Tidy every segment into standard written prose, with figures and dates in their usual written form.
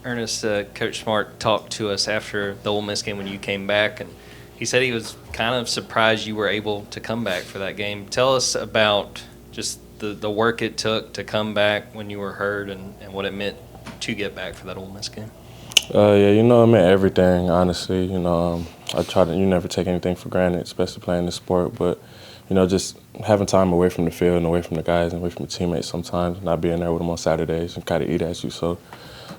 Ernest, Coach Smart talked to us after the Ole Miss game when you came back, and he said he was kind of surprised you were able to come back for that game. Tell us about just the work it took to come back when you were hurt and what it meant to get back for that Ole Miss game. Yeah, it meant everything, honestly. I try to, you never take anything for granted, especially playing this sport, but, just having time away from the field and away from the guys and away from the teammates sometimes, not being there with them on Saturdays and kind of eat at you. So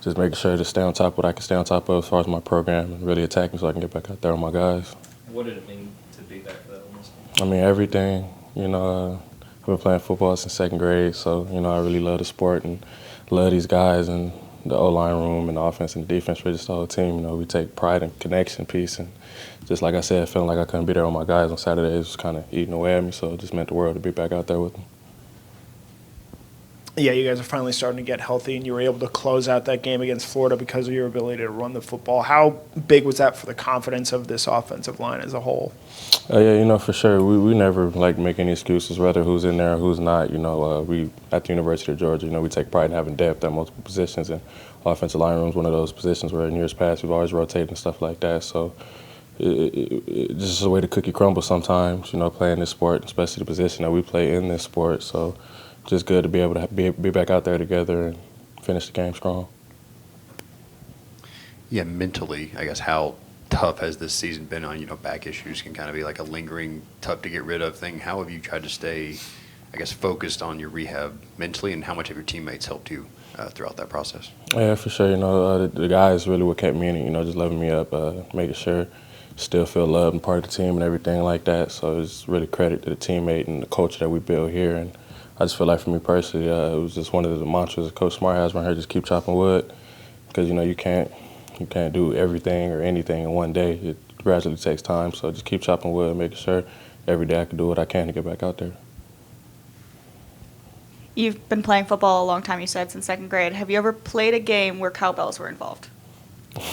just making sure to stay on top of what I can stay on top of as far as my program and really attack me so I can get back out there with my guys. What did it mean to be back for that Ole Miss game? I mean, everything. I've been playing football since second grade, so, I really love the sport and love these guys and the O-line room and the offense and the defense, really just the whole team. We take pride in connection, peace, and just like I said, feeling like I couldn't be there with my guys on Saturdays was kind of eating away at me, so it just meant the world to be back out there with them. Yeah, you guys are finally starting to get healthy, and you were able to close out that game against Florida because of your ability to run the football. How big was that for the confidence of this offensive line as a whole? Yeah, for sure. We never make any excuses, whether who's in there or who's not. We at the University of Georgia, we take pride in having depth at multiple positions, and offensive line room is one of those positions where in years past we've always rotated and stuff like that. So it's just a way the cookie crumbles sometimes, playing this sport, especially the position that we play in this sport. So just good to be able to be back out there together and finish the game strong. Yeah, mentally, I guess, how tough has this season been on, back issues can kind of be like a lingering, tough to get rid of thing. How have you tried to stay, I guess, focused on your rehab mentally, and how much have your teammates helped you throughout that process? Yeah, for sure. The guys really what kept me in it, just loving me up, making sure still feel loved and part of the team and everything like that. So it's really credit to the teammate and the coach that we built here. And I just feel like for me personally, it was just one of the mantras that Coach Smart has around here, just keep chopping wood, because, you can't do everything or anything in one day. It gradually takes time, so just keep chopping wood, making sure every day I can do what I can to get back out there. You've been playing football a long time, you said, since second grade. Have you ever played a game where cowbells were involved?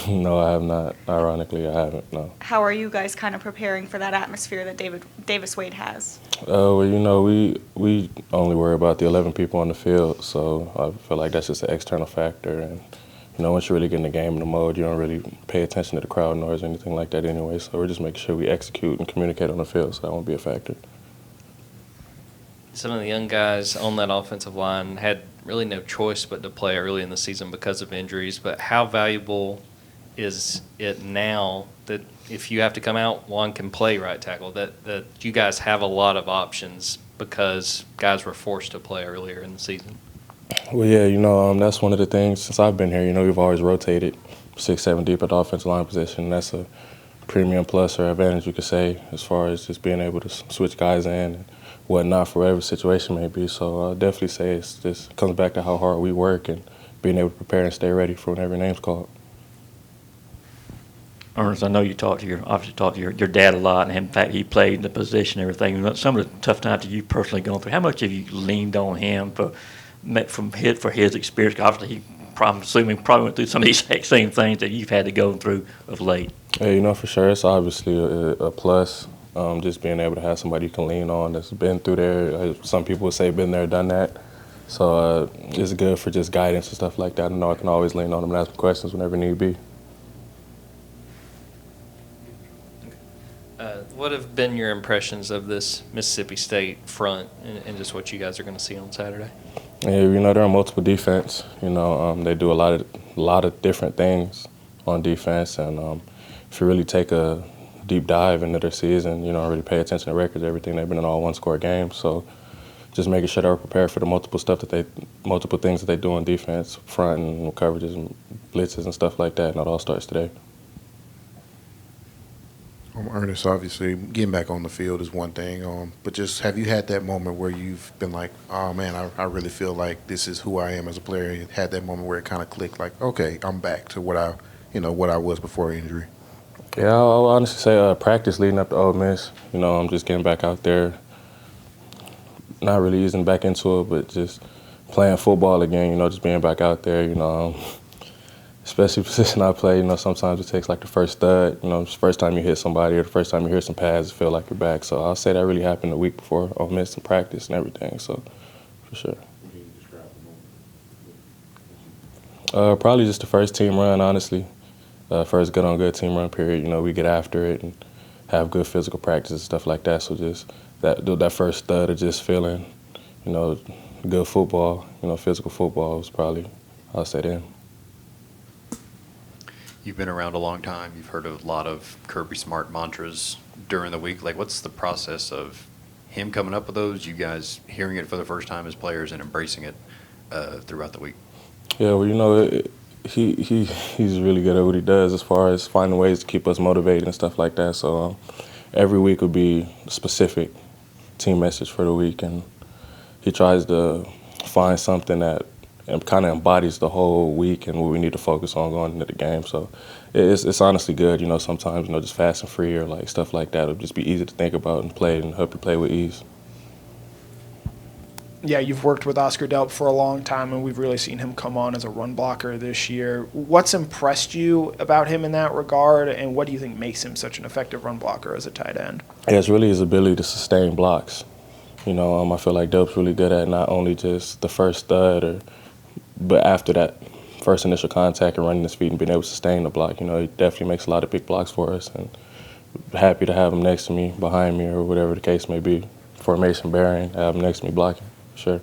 No, I have not. Ironically, I haven't, no. How are you guys kind of preparing for that atmosphere that Davis Wade has? Well, we only worry about the 11 people on the field, so I feel like that's just an external factor. And, once you really get in the game in the mode, you don't really pay attention to the crowd noise or anything like that anyway. So we're just making sure we execute and communicate on the field, so that won't be a factor. Some of the young guys on that offensive line had really no choice but to play early in the season because of injuries. But how valuable is it now that if you have to come out, one can play right tackle, that you guys have a lot of options because guys were forced to play earlier in the season? Well, yeah, that's one of the things since I've been here. We've always rotated 6, 7 deep at the offensive line position. That's a premium plus or advantage, you could say, as far as just being able to switch guys in and whatnot for whatever situation may be. So I'll definitely say it just comes back to how hard we work and being able to prepare and stay ready for whenever your name's called. Ernest, I know you obviously talked to your dad a lot, and in fact, he played the position and everything. Some of the tough times that you've personally gone through, how much have you leaned on him for his experience? Obviously, I'm assuming probably went through some of these same things that you've had to go through of late. Yeah, for sure. It's obviously a plus, just being able to have somebody you can lean on that's been through there. Some people would say been there, done that. So it's good for just guidance and stuff like that. I know I can always lean on him and ask questions whenever need be. What have been your impressions of this Mississippi State front and just what you guys are going to see on Saturday? Yeah, they're on multiple defense. They do a lot of different things on defense, and if you really take a deep dive into their season, really pay attention to records, everything, they've been in all one-score games. So just making sure they're prepared for the multiple things that they do on defense, front and coverages and blitzes and stuff like that, and it all starts today. Ernest, obviously, getting back on the field is one thing, but just have you had that moment where you've been like, oh, man, I really feel like this is who I am as a player, and had that moment where it kind of clicked, like, okay, I'm back to what I was before injury? Yeah, I'll honestly say practice leading up to Ole Miss. I'm just getting back out there, not really easing back into it, but just playing football again, just being back out there, especially the position I play, sometimes it takes like the first thud, the first time you hit somebody or the first time you hear some pads, it feel like you're back. So I'll say that really happened the week before Ole Miss and practice and everything, so for sure. Probably just the first team run, honestly. First good-on-good team run period. You know, we get after it and have good physical practice and stuff like that. So just that first thud of just feeling, you know, good football, you know, physical football was probably, I'll say then. You've been around a long time. You've heard a lot of Kirby Smart mantras during the week. Like, what's the process of him coming up with those, you guys hearing it for the first time as players and embracing it throughout the week? Yeah, well, you know, he's really good at what he does as far as finding ways to keep us motivated and stuff like that. So every week would be a specific team message for the week, and he tries to find something that kind of embodies the whole week and what we need to focus on going into the game. So it's honestly good. You know, sometimes, you know, just fast and free or like stuff like that will just be easy to think about and play and help you play with ease. Yeah, you've worked with Oscar Delp for a long time, and we've really seen him come on as a run blocker this year. What's impressed you about him in that regard, and what do you think makes him such an effective run blocker as a tight end? Yeah, it's really his ability to sustain blocks. You know, I feel like Delp's really good at not only just the first thud, but after that first initial contact and running his feet and being able to sustain the block. You know, he definitely makes a lot of big blocks for us, and happy to have him next to me, behind me, or whatever the case may be. Formation bearing, have him next to me blocking, sure.